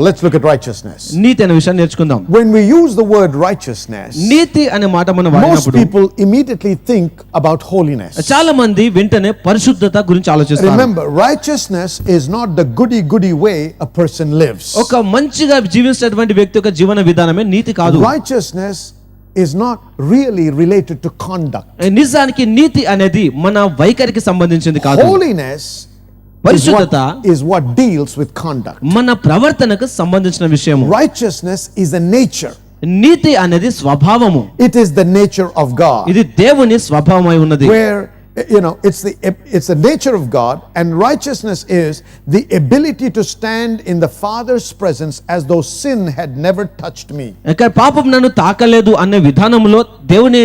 Let's look at righteousness. నీతి అనే విషయాన్ని నేర్చుకుందాం. When we use the word righteousness, నీతి అనే మాట మనం most వాడినప్పుడు people immediately think about holiness. చాలా మంది వెంటనే పరిశుద్ధత గురించి ఆలోచిస్తారు. Remember, righteousness is not the goody way a person lives. ఒక మంచిగా జీవించేటువంటి వ్యక్తి యొక్క జీవన విధానమే నీతి కాదు. Righteousness is not really related to conduct. నిజానికి నీతి అనేది మన వైఖరికి సంబంధించింది కాదు. Holiness పరిశుద్ధత is what deals with conduct. మన ప్రవర్తనకు సంబంధించిన విషయము. Righteousness is a nature. నీతి అనేది స్వభావము. It is the nature of God. ఇది దేవుని స్వభావమై ఉన్నది. Where it's the nature of God, and righteousness is the ability to stand in the Father's presence as though sin had never touched me. ఇక్కడ పాపం నన్ను తాకలేదు అనే విధానంలో దేవుని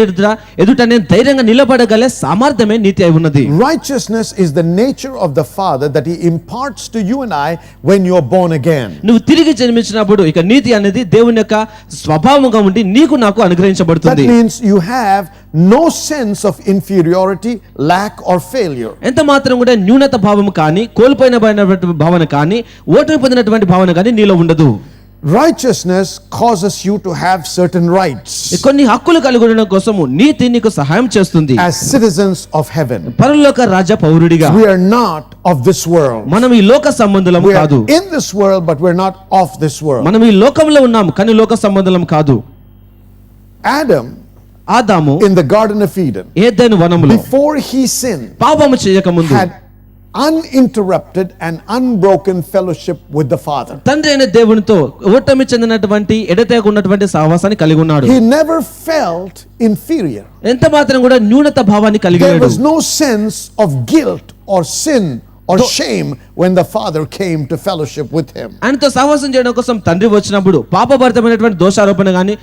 ఎదుట నేను ధైర్యంగా నిలబడగలే సామర్థ్యమే నీతి అయి ఉన్నది. Righteousness is the nature of the Father that he imparts to you and I when you are born again. నువ్వు తిరిగి జన్మించినప్పుడు ఇక నీతి అనేది దేవుని యొక్క స్వభావంగా ఉండి నీకు నాకు అనుగ్రహించబడుతుంది. That means you have no sense of inferiority, lack or failure. ఎంత మాత్రం కూడా న్యూనత భావం కానీ కోల్పోయిన భావన కానీ ఓటమి పొందినటువంటి భావన కానీ నీలో ఉండదు. Righteousness causes you to have certain rights. కొన్ని హక్కులు కలిగి ఉండడం కోసము నీతి నీకు సహాయం చేస్తుంది. As citizens of heaven, పరలోక రాజ్య పౌరుడిగా. we are not of this world. మనం ఈ లోక సంబంధులం కాదు. We are in this world but we're not of this world. మనం ఈ లోకంలో ఉన్నాం కానీ లోక సంబంధులం కాదు. ఆదాము in the garden of Eden, Eden వనములో before he sinned, పాపము చేయక ముందు had uninterrupted and unbroken fellowship with the Father. తండ్రి అయిన దేవునితో ఓటమి చెందినటువంటి ఎడతెగక ఉన్నటువంటి సహవాసాన్ని కలిగి ఉన్నాడు. He never felt inferior. ఎంత మాత్రం కూడా న్యూనత భావాన్ని కలిగి There లేడు. was no sense of guilt or sin or shame when the Father came to fellowship with him. ఆయనతో సహవాసం చేయడం కోసం తండ్రి వచ్చినప్పుడు పాపభరితమైనటువంటి దోషారోపణ గాని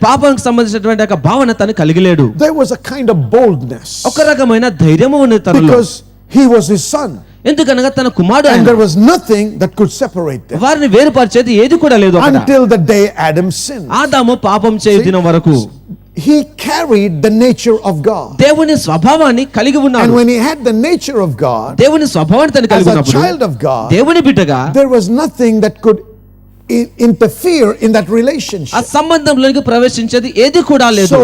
పాపానికి సంబంధించినటువంటి ఒక భావన తను కలిగి లేడు. There was a kind of boldness ఒక రకమైన ధైర్యము ఉన్నది తనలో. because he was his son. ఎందుకనగా తన కుమారుడు And ఆయన. there was nothing that could separate them వారిని వేరుపరిచేది ఏది కూడా లేదు అక్కడ. until the day Adam sinned. ఆదాము పాపం చేయు దినం వరకు He carried the nature of God. దేవుని స్వభావాన్ని కలిగి ఉన్నాడు. And when he had the nature of God, దేవుని స్వభావాన్ని తను as కలిగి a ఉన్నప్పుడు child of God, దేవుని బిడ్డగా there was nothing that could interfere in that relationship. ఆ సంబంధంలోకి ప్రవేశించేది ఏది కూడా లేదు. So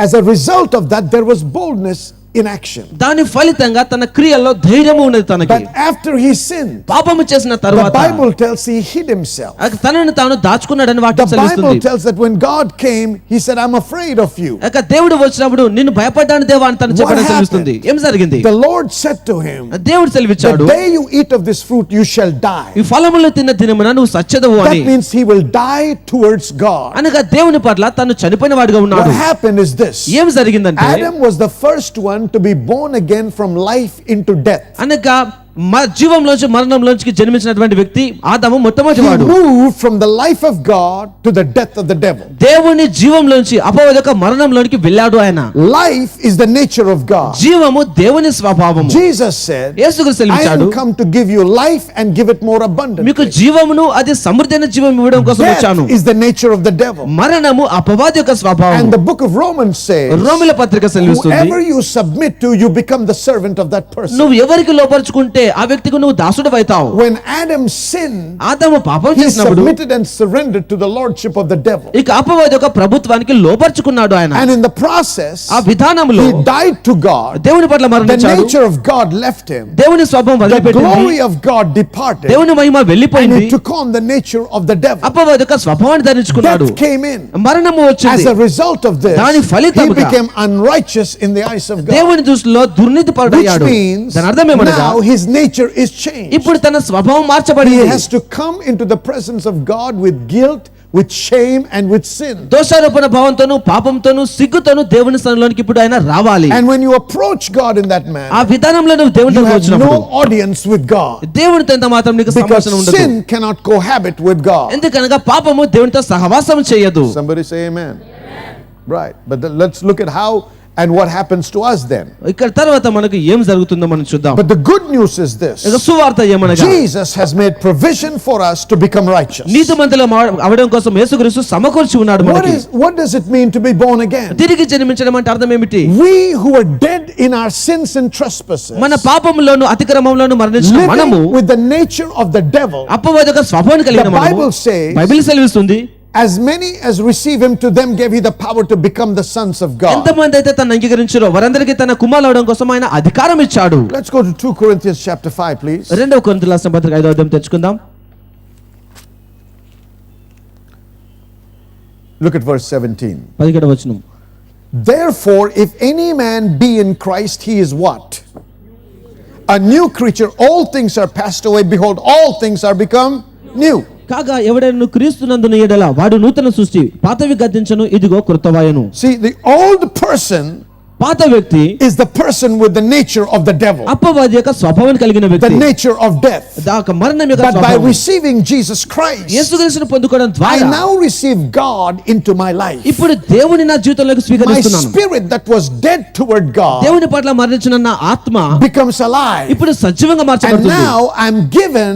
as a result of that, there was boldness in action. దాని ఫలితంగా తన క్రియల్లో ధైర్యము ఉన్నది తనకి. But after he sinned, పాపము చేసిన the తరువాత Bible tells he hid himself. తనను తాను దాచుకున్నాడని The వాక్యం Bible సెలవిస్తుంది. tells that when God came, he said, I'm afraid of you. దేవుడు వచ్చినప్పుడు నిన్ను భయపడ్డాను దేవా అని తను చెప్పడం happened? సెలవిస్తుంది. ఏం జరిగింది? The Lord said to him, దేవుడు the సెలవిచ్చాడు, day you eat of this fruit, you shall die. ఈ ఫలములు తిన్న దినమున నువ్వు సచ్చెదవు That అని. means he will die towards God. అనగా దేవుని పట్ల తను చనిపోయిన వాడిగా What ఉన్నాడు. happened is this. ఏం జరిగిందంటే Adam was the first one to be born again from life into death. అనగా జీవంలోంచి మరణంలోంచి జన్మించినటువంటి వ్యక్తి ఆదాము మొట్టమొదటి He వాడు. moved from the life of God to the death of the devil. దేవుని జీవంలోంచి అపవాది మరణంలోనికి వెళ్ళాడు ఆయన. Life is the nature of God. జీవము దేవుని స్వభావము. Jesus said, యేసుక్రీస్తు I సెలవిచ్చాడు, am come to give you life and give it more abundantly. మీకు జీవమును అది సమృద్ధైన జీవం ఇవ్వడం కోసం వచ్చాను. Death is the nature of the devil. మరణము అపవాది యొక్క స్వభావం. And the book of Romans says, రోమీయుల పత్రిక సెలవిస్తుంది, whoever you submit to, you become the servant of that person. నువ్వు ఎవరికి లోపరుచుకుంటే ఆ వ్యక్తికి నువ్వు దాసుడు అవుతావు. When Adam sinned, ఆదాము పాపం he చేసినప్పుడు submitted and surrendered to the lordship of the devil. ఇక అపవాది యొక్క ప్రభుత్వానికి లోపరుచుకున్నాడు ఆయన. And in the process, ఆ విధానంలో he died to God. దేవుని పట్ల The మరణించాడు. nature of God left him. దేవుని స్వభావం The వదిలిపెట్టింది. glory of God departed. దేవుని మహిమ And వెళ్ళిపోయింది. he took on the nature of the devil. అపవాది యొక్క స్వభావాన్ని ధరించుకున్నాడు. Death came in. మరణము వచ్చింది. As a result of this, దాని he ఫలితముగా became unrighteous in the eyes of God. దేవుని దృష్టిలో దుర్నీతి Which పరుడయ్యాడు. means దాని అర్థం ఏమనగా now his nature is changed. ఇప్పుడు తన స్వభావం He మార్చబడింది. has to come into the presence of God with guilt, with shame and with sin. దోషారోపణ భావంతోను పాపంతోను సిగ్గుతోను దేవుని సన్నిధిలోనికి ఇప్పుడు ఆయన రావాలి. And when you approach God in that manner, ఆ విధానంలో నువ్వు you దేవునితో have వచ్చినప్పుడు no audience with God. దేవునితో ఎంత మాత్రం నీకు Because సంభాషణ ఉండదు. sin cannot cohabit with God. ఎందుకనగా పాపము దేవునితో సహవాసం చేయదు. Somebody say amen. Right. But let's look at how And what happens to us then? ఇక్కడ తర్వాత మనకు ఏం జరుగుతుందో మనం చూద్దాం. But the good news is this. ఇక సువార్త ఏమనగా Jesus has made provision for us to become righteous. నీతిమంతులు అవడం కోసం యేసుక్రీస్తు సమకూర్చి ఉన్నాడు మనకి. What does it mean to be born again? తిరిగి జన్మించడం అంటే అర్థం ఏమిటి? We who are dead in our sins and trespasses, మన పాపములోను అతిక్రమములోను మరణించిన మనము, living with the nature of the devil, అపవాదక స్వభావం కలిగిన the మనము, Bible says, బైబిల్ సెలవిస్తుంది, as many as receive him, to them gave he the power to become the sons of God. ఎంతమంది అయితే తన అంగీకరించారో వారందరికీ తన కుమారులు అవడం కోసం ఆయన అధికారం ఇచ్చాడు. Let's go to 2 Corinthians chapter 5, please. 2 కొరింథీయుల రాసిన పత్రిక 5వ అధ్యాయం తెచ్చుకుందాం. Look at verse 17. 17వ వచనం. Therefore, if any man be in Christ, he is what? A new creature. All things are passed away. Behold, all things are become new. కాగా ఎవడైనా క్రీస్తునందున ఎడల వాడు నూతన సృష్టి, పాతవి గతించును, ఇదిగో కృతవాయను. See, the old person పాత వ్యక్తి is the person with the nature of the devil, అపవాది యొక్క స్వభావం కలిగిన the వ్యక్తి, nature of death. మరణం యొక్క But by స్వభావం. receiving Jesus Christ, యేసుక్రీస్తును పొందుకోవడం I ద్వారా now receive God into my life. ఇప్పుడు దేవుని నా జీవితంలోకి My స్వీకరిస్తున్నాను. spirit that was dead toward God దేవుని పట్ల మరణించిన నా ఆత్మ becomes alive. ఇప్పుడు సజీవంగా And మార్చబడుతుంది. now I'm given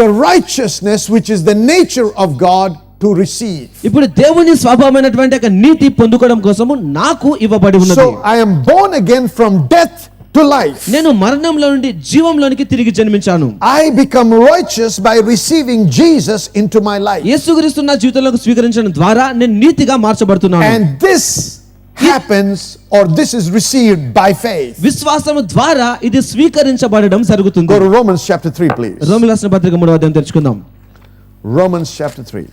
the righteousness which is the nature of God to receive. ఇప్పుడు దేవుని స్వభావమైనటువంటి ఒక నీతి పొందుకోవడం కోసము నాకు ఇవ్వబడి ఉన్నది. So I am born again from death to life. నేను మరణంలో నుండి జీవంలోనికి తిరిగి జన్మించాను. I become righteous by receiving Jesus into my life. యేసుక్రీస్తు నా జీవితంలోకి స్వీకరించడం ద్వారా నేను నీతిగా మార్చబడుతున్నాను. And this happens, or this is received by faith. విశ్వాసము ద్వారా ఇది స్వీకరించబడడం జరుగుతుంది. Go to Romans chapter 3, please. రోమీయుల రాసిన పత్రిక 3వ అధ్యాయం తెరుచుకుందాం. Romans chapter 3.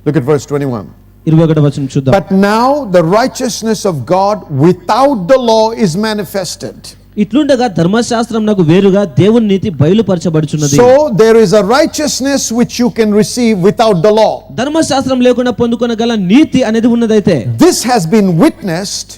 Look at verse 21. 21వ వచనం చూద్దాం. But now the righteousness of God without the law is manifested. ఇట్లుండగా ధర్మశాస్త్రమునకు వేరుగా దేవుని నీతి బయలుపరచబడుచున్నది. So there is a righteousness which you can receive without the law. ధర్మశాస్త్రం లేకుండా పొందుకొనగల నీతి అనేది ఉన్నదైతే This has been witnessed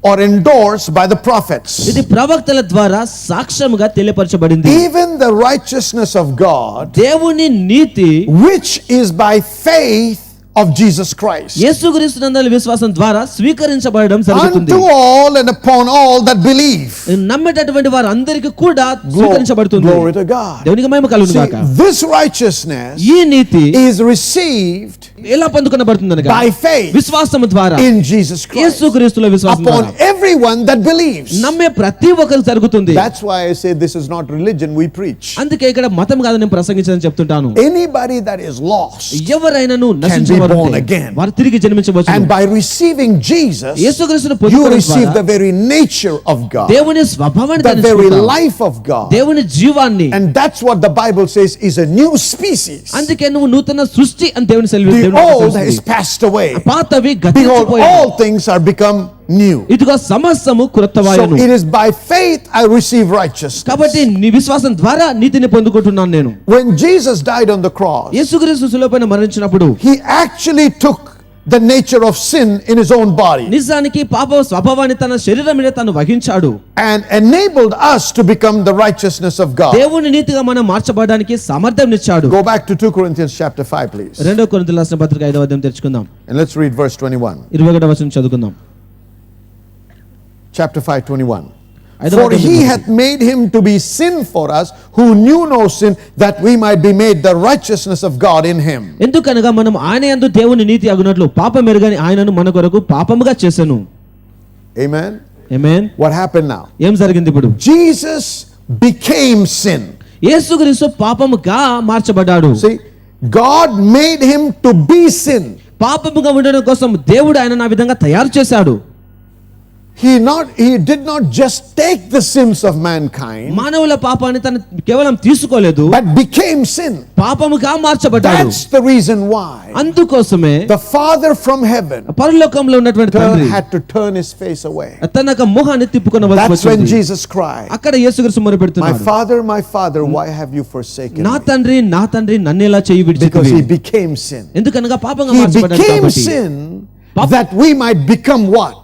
or endorsed by the prophets. ఇది ప్రవక్తల ద్వారా సాక్ష్యముగా తెలియపరచబడింది. Even the righteousness of God, దేవుని నీతి which is by faith of Jesus Christ, యేసుక్రీస్తునందు విశ్వాసం ద్వారా స్వీకరించబడడం జరుగుతుంది. unto all and upon all that believe. నమ్మేటటువంటి వారందరికీ కూడా స్వీకరించబడుతుంది. Glory to God. దేవునికి మహిమ కలుగును See, గాక. this righteousness ఈ నీతి is received ఎలా పొందుకొనబడుతుందనగా by faith విశ్వాసము ద్వారా in Jesus Christ యేసుక్రీస్తులో విశ్వాసం upon ద్వారా everyone that believes. నమ్మే ప్రతి ఒక్కరికి జరుగుతుంది. That's why I say this is not religion we preach. అందుకే ఇక్కడ మతం కాదు నేను ప్రసంగించదని చెప్తుంటాను. Anybody that is lost, ఎవరైనాను born నశించబడితే again. వారు తిరిగి జన్మించవచ్చు. and by receiving Jesus, యేసుక్రీస్తును you పొందుకోవడం receive ద్వారా the very nature of God, దేవుని స్వభావాన్ని the very తెలుసుకుంటాం. life of God. దేవుని జీవాన్ని. And that's what the Bible says is a new species. అందుకే నువ్వు నూతన సృష్టి అని దేవుని The old has passed away. పాతవి Behold, గతించిపోయాయి. all things are become new. ఇదిగో సమస్తము So కృతవాయను. it is by faith I receive righteousness. కాబట్టి నీ విశ్వాసం ద్వారా నీతిని పొందుకుంటున్నాను నేను. When Jesus died on the cross, యేసుక్రీస్తు శిలువపైన మరణించినప్పుడు he actually took the nature of sin in his own body నిజానికి పాప స్వభావాన్ని తన శరీరం మీద తాను వహించాడు. and enabled us to become the righteousness of God. దేవుని నీతిగా మనం మార్చబడడానికి సామర్థ్యం ఇచ్చాడు. Go back to 2 Corinthians chapter 5, please. 2 కొరింథీయుల రాసిన పత్రిక 5వ అధ్యాయం తెరుచుకుందాం. And let's read verse 21. 21వ వచనం చదువుకుందాం. Chapter 5, 21. ఐదవ For అధ్యాయం he 21. hath made him to be sin for us who knew no sin, that we might be made the righteousness of God in him. ఎందుకనగా మనం ఆయన యందు దేవుని నీతి అగునట్లు పాపం ఎరుగని ఆయనను మన కొరకు పాపముగా చేసెను. Amen. Amen. What happened now? ఏం జరిగింది ఇప్పుడు? Jesus became sin. యేసుక్రీస్తు పాపముగా మార్చబడ్డాడు. See, God made him to be sin. పాపముగా ఉండడం కోసం దేవుడు ఆయన ఆ విధంగా తయారు చేశాడు. He did not just take the sins of mankind, మానవుల పాపాన్ని తను కేవలం తీసుకోలేదు, but became sin. పాపముగా మార్చబడ్డాడు. That's the reason why అందుకోసమే the Father from heaven పరలోకంలో ఉన్నటువంటి తండ్రి had to turn his face away. తన యొక్క ముఖాన్ని తిప్పుకొనవలసి That's when వచ్చింది. Jesus cried, అక్కడ యేసుక్రీస్తు మొరపెడుతున్నాడు. my Father, why have you forsaken నా me? తండ్రి నా తండ్రి నన్ను ఎలా చేయి Because he విడిచితివి? became sin. ఎందుకనగా పాపంగా He మార్చబడ్డాడు became కాబట్టి. sin that we might become what?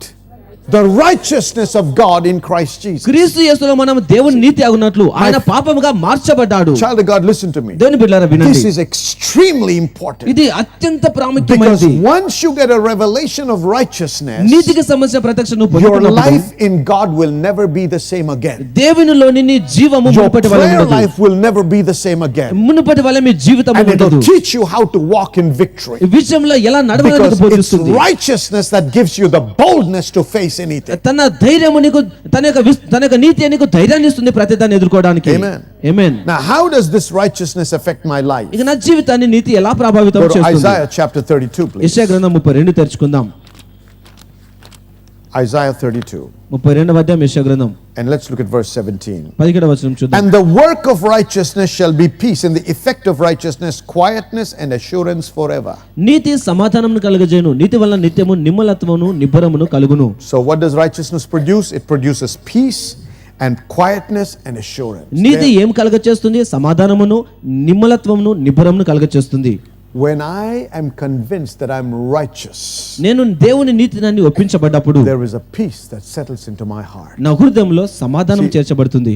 the righteousness of God in Christ Jesus. క్రీస్తు యేసులో మనం దేవుని నీతి అగునట్లు ఆయన పాపముగా మార్చబడ్డాడు. Child of God, listen to me. దేవుని బిడ్డలారా వినండి. This is extremely important. ఇది అత్యంత Because ప్రాముఖ్యమైనది. once you get a revelation of righteousness, నీతికి సంబంధించిన ప్రత్యక్షను your పొందుకున్నప్పుడు life in God will never be the same again. దేవునిలోని నీ జీవము Your మునుపటి వలె prayer ఉండదు. life will never be the same again. మునుపటి వలె మీ జీవితం And it ఉండదు. will teach you how to walk in victory. ఈ విషయంలో ఎలా నడవాలని Because it's బోధిస్తుంది. righteousness that gives you the boldness to face anything. తన ధైర్యము నీకు తన యొక్క నీతి నీకు ధైర్యాన్ని ఇస్తుంది ప్రతి దాన్ని ఎదుర్కోవడానికి. Amen. Amen. Now, how does this righteousness affect my life? ఇక నా జీవితాన్ని నీతి ఎలా ప్రభావితం Go to చేస్తుంది? Isaiah chapter 32, please. యెషయా గ్రంథం 32 తెరుచుకుందాం. Isaiah 32. 32వ అధ్యాయం యెషయా గ్రంథం. And let's look at verse 17. 17వ వచనం చూద్దాం. And the work of righteousness shall be peace, and the effect of righteousness quietness and assurance forever. నీతి సమాధానమును కలుగజేయును, నీతి వలన నిత్యము నిమ్మలత్వమును నిబ్బరమును కలుగును. So what does righteousness produce? It produces peace and quietness and assurance. నీతి ఏం కలుగచేస్తుంది? సమాధానమును నిమ్మలత్వమును నిబ్బరమును కలుగచేస్తుంది. When I am convinced that I'm righteous, నేను దేవుని నీతిని ఒప్పించబడ్డప్పుడు there is a peace that settles into my heart. నా హృదయంలో సమాధానం చేర్చబడుతుంది.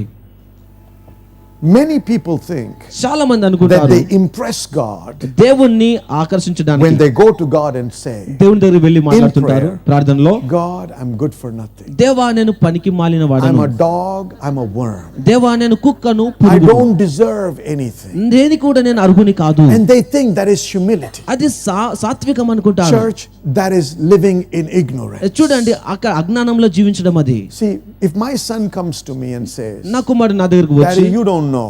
Many people think చాలా మంది that అనుకుంటారు they impress God దేవుణ్ణి ఆకర్షించడానికి when they go to God and say, దేవుని దగ్గరికి వెళ్ళి మాట్లాడుతుంటారు prayer, ప్రార్థనలో, God, I'm good for nothing. దేవా నేను పనికి మాలిన I'm వాడను, a dog, I'm a worm. దేవా నేను కుక్కను I పురుగును, don't deserve anything. దేని కూడా నేను అర్హుని కాదు. And they think that is humility. అది సాత్వికం అనుకుంటారు. Church, that is living in ignorance. చూడండి అక్కడ అజ్ఞానంలో జీవించడం అది. See, if my son comes to me and says, నా కుమారుడు నా దగ్గరకు వచ్చి, Daddy, you don't know,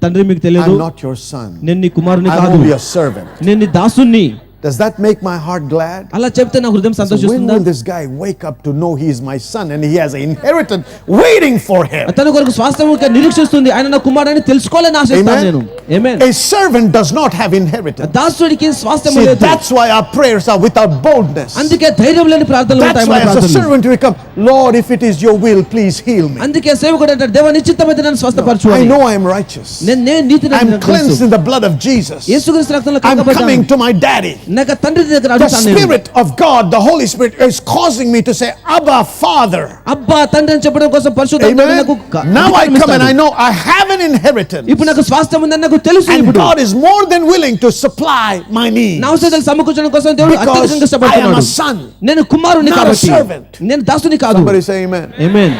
తండ్రి మీకు తెలియదు, I'm not your son, నేను నీ కుమారుని I'm కాదు, only a servant. నేను నీ దాసుని, Does that make my heart glad? అలా చెప్తే నా హృదయం So when సంతోషిస్తుందా? will this guy wake up to know he is my son and he has an inheritance waiting for him? తన కొరకు స్వాస్థ్యం నిరీక్షిస్తుంది, ఆయన నా కుమారుని తెలుసుకోవాలని ఆశిస్తాను Amen? నేను. ఆమేన్. A servant does not have inheritance. దాసుడికి స్వాస్థ్యం See, లేదు. that's why our prayers are without boldness. అందుకే ధైర్యం లేని ప్రార్థనలు That's ఉంటాయి why మన as a ప్రార్థనలు. servant we come, Lord, if it is your will, please heal me. అందుకే సేవకుడు అంటాడు, దేవా నీ చిత్తమైతే నన్ను స్వస్థపరచు I అని. know I'm righteous. నేను నీతిని I'm నాకు cleansed తెలుసు. in the blood of Jesus. యేసుక్రీస్తు రక్తంలో I'm కడగబడ్డాను. coming to my daddy. నాకు తండ్రి దగ్గర The అడుగుతాను నేను. Spirit of God, the Holy Spirit, is causing me to say, Abba, Father. అబ్బా తండ్రి అని చెప్పడం కోసం పరిశుద్ధాత్మ Amen. నాకు Now I అధికారం come and I ఇస్తాడు. know I have an inheritance. ఇప్పుడు నాకు స్వాస్థ్యం ఉందని నాకు తెలుసు. And ఇప్పుడు God is more than willing to supply my needs. నా అవసరాలు సమకూర్చడం కోసం దేవుడు Because అత్యధికంగా I am ఇష్టపడుతున్నాడు. a son, నేను కుమారుని not a కాబట్టి, servant. నేను దాసుని కాదు. Somebody say amen. Amen.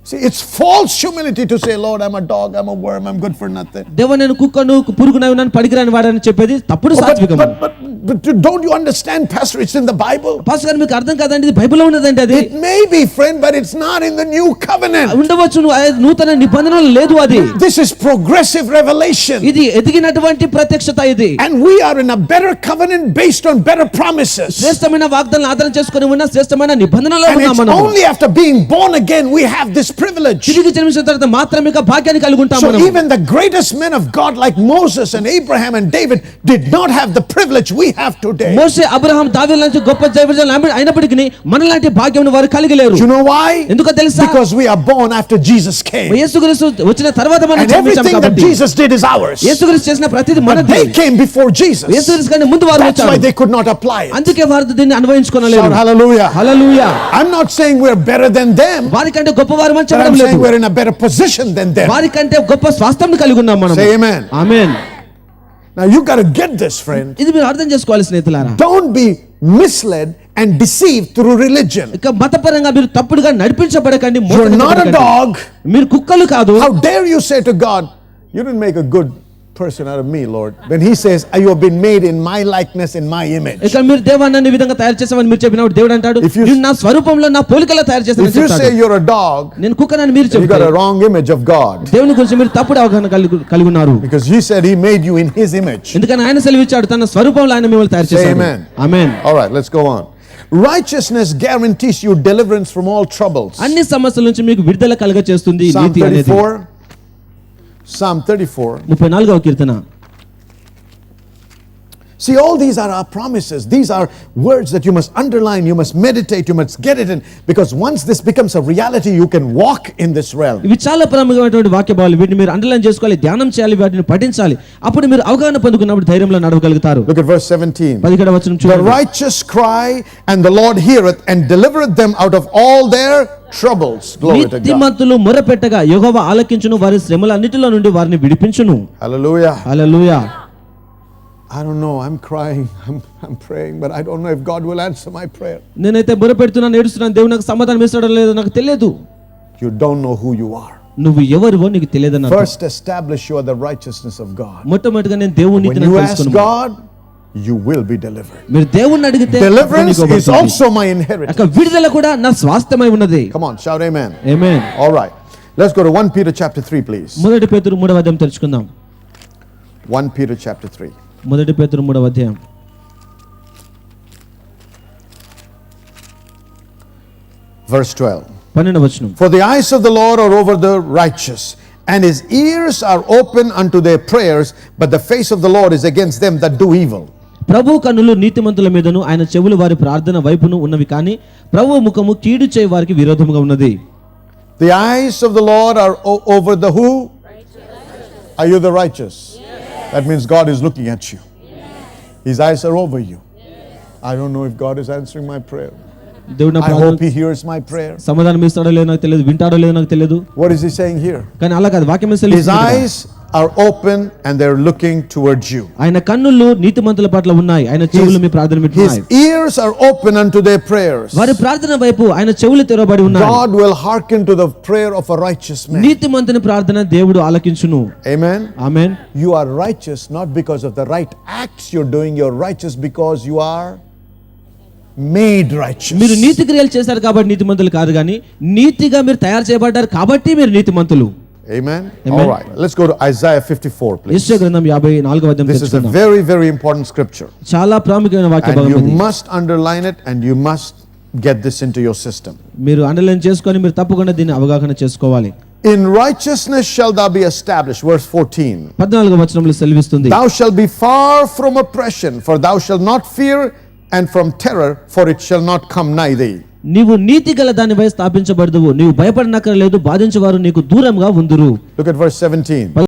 See, it's false humility to say, Lord, I'm a dog, I'm a worm, I'm good for nothing. దేవా నేను కుక్కను పురుగునవి నన్ను పనికిరాని వాడని చెప్పేది తప్పుడు సాత్వికం. But don't you understand, Pastor? It's in the Bible. Pastor గారు మీకు అర్థం కాదండి, ఇది బైబిల్లో ఉన్నదండి. అది It may be, friend, but it's not in the new covenant. ఉండవచ్చు, నూతన నిబంధనలు లేదు అది. This is progressive revelation. ఇది ఎదిగినటువంటి ప్రత్యక్షత ఇది. And we are in a better covenant based on better promises. శ్రేష్టమైన వాగ్దానాలను ఆధారం చేసుకొని ఉన్న శ్రేష్టమైన నిబంధనలో And ఉన్నాం it's మనం. only after being born again we have this privilege. తిరిగి జన్మించిన తర్వాత మాత్రమే భాగ్యాన్ని కలిగి ఉంటాం So మనం. even the greatest men of God like Moses and Abraham and David did not have the privilege we have today. Moshe, Abraham, దావీదు లాంటి గొప్ప దైవజనులు అయినప్పటికీ మనలాంటి భాగ్యం వారు కలిగి లేరు. You know why? ఎందుకో తెలుసా? Because we are born after Jesus came. యేసుక్రీస్తు వచ్చిన తర్వాత మనం And జన్మించాం everything that కాబట్టి. Jesus did is ours. యేసుక్రీస్తు చేసిన ప్రతిదీ But మనదే. they came before Jesus. యేసుక్రీస్తు కంటే ముందు వారు That's why వచ్చారు. they could not apply it. అందుకే వారు దీన్ని అన్వయించుకోలేరు. Shout hallelujah. Hallelujah. I'm not saying we're better than them. వారికంటే గొప్పవారు అని But చెప్పడం I'm లేదు. saying we're in a better position than them. వారికంటే గొప్ప స్వాస్థ్యం కలిగి ఉన్నాం మనం. Say amen. Amen. Now you got to get this, friend. ఇది మీరు అర్థం చేసుకోవాలి స్నేహితులారా. Don't be misled and deceived through religion. ఇక మతపరంగా మీరు తప్పుడుగా నడిపించబడకండి. You're not a dog. మీరు కుక్కలు కాదు. How dare you say to God, you didn't make a good person out of me, Lord, when he says, you have been made in my likeness, in my image. ఇక మీరు దేవాన్ని ఈ విధంగా తయారు చేసామని మీరు చెప్పినప్పుడు దేవుడు అంటాడు, నేను నా స్వరూపంలో నా పోలికలో తయారు చేశానని If you చెప్తాడు. say you're a dog, నేను కుక్కనని మీరు you got చెప్తారు. a wrong image of God. దేవుని గురించి మీరు తప్పుడు అవగాహన కలిగి ఉన్నారు. Because he said he made you in his image. ఎందుకని ఆయన సెలవిచ్చాడు, తన స్వరూపంలో ఆయన మిమ్మల్ని తయారు Say చేశాడు. amen. Amen. All right, let's go on. Righteousness guarantees you deliverance from all troubles. అన్ని సమస్యల నుంచి మీకు విడుదల కలుగ చేస్తుంది Psalm నీతి అనేది. 34. Psalm 34. 34వ Keerthana. See, all these are our promises. These are words that you must underline, you must meditate, you must get it in. Because once this becomes a reality, you can walk in this realm. ఇవి చాలా ప్రాముఖ్యమైనటువంటి వాక్య భావాలు. వీటిని మీరు underline చేసుకోవాలి, ధ్యానం చేయాలి, వాటిని పఠించాలి. అప్పుడు మీరు అవగాహన పొందుకున్నప్పుడు ధైర్యంలో నడవగలుగుతారు. Look at verse 17. 17వ వచనం The చూడండి. righteous cry, and the Lord heareth, and delivereth them out of all their troubles. Glory to God. నీతిమంతులు మొరపెట్టగా యెహోవా ఆలకించును, వారి శ్రమలన్నిటిలో నుండి వారిని విడిపించును. Hallelujah. Hallelujah. I don't know, I'm crying, I'm praying, but I don't know if God will answer my prayer. నేనైతే మొరపెడుతున్నాను, ఏడుస్తున్నాను, దేవుడు నాకు సమాధానం ఇస్తాడో లేదో నాకు తెలియదు. You don't know who you are. నువ్వు ఎవరివో నీకు తెలియదన్న. First establish you are the righteousness of God. మొట్టమొదటిగా నేను దేవుని When నీతిని you ask తెలుసుకున్నాను. God, you will be delivered. మీరు దేవుణ్ణి అడిగితే Deliverance నీకు is also my inheritance. అక్క విడుదల కూడా నా స్వాస్థ్యమై ఉన్నది. Come on, shout amen. Amen. All right. Let's go to 1 Peter chapter 3, please. మొదటి పేతురు 3వ అధ్యాయం తెలుసుకుందాం. 1 Peter chapter 3. మొదటి పేతురు 3వ అధ్యాయం Verse 12. 12వ వచనం. For the eyes of the Lord are over the righteous, and his ears are open unto their prayers, but the face of the Lord is against them that do evil. ప్రభు కన్నులు నీతిమంతుల మీదను, ఆయన చెవులు వారి ప్రార్థన వైపును ఉన్నవి, కానీ ప్రభు ముఖము కీడు చేయ వారికి విరోధముగా ఉన్నది. The eyes of the Lord are over the who? Righteous. Are you the righteous? Yes. That means God is looking at you. Yes. His eyes are over you. Yes. I don't know if God is answering my prayer. దేవుడు నా I hope he hears my prayer. సమాధానం ఇస్తాడో లేదో నాకు తెలియదు, వింటాడో లేదో నాకు తెలియదు. What is he saying here? కానీ అలా కాదు, వాక్యం His eyes are open and they're looking towards you. ఆయన కన్నులు నీతిమంతుల పట్ల ఉన్నాయి, ఆయన చెవులు మీ ప్రార్థన His వింటున్నాయి. ears are open unto their prayers. వారి ప్రార్థన వైపు ఆయన చెవులు తెరవబడి ఉన్నాయి. God will hearken to the prayer of a righteous man. నీతిమంతుని ప్రార్థన దేవుడు ఆలకించును. Amen. Amen. You are righteous not because of the right acts you're doing. You're righteous because you are made righteous. మీరు నీతి క్రియలు చేశారు కాబట్టి నీతిమంతులు కాదు, కానీ నీతిగా మీరు తయారు చేయబడ్డారు కాబట్టి మీరు నీతిమంతులు. Amen. Amen. All right. Let's go to Isaiah 54, please. యెషయా గ్రంథం 54వ అధ్యాయం This is a తెలుసుకుందాం. very, very important scripture. చాలా ప్రాముఖ్యమైన వాక్య And భాగం you ఇది. must underline it and you must get this into your system. మీరు అండర్లైన్ చేసుకొని మీరు తప్పకుండా దీన్ని అవగాహన చేసుకోవాలి. In righteousness shall thou be established. Verse 14. 14వ వచనంలో సెలవిస్తుంది. Thou shalt be far from oppression, for thou shalt not fear, and from terror, for it shall not come nigh thee. నీవు నీతి గల దానిపై స్థాపించబడదువు, నీవు భయపడనక్కర్లేదు, బాధించేవారు నీకు దూరంగా ఉందురు. Look at verse 17.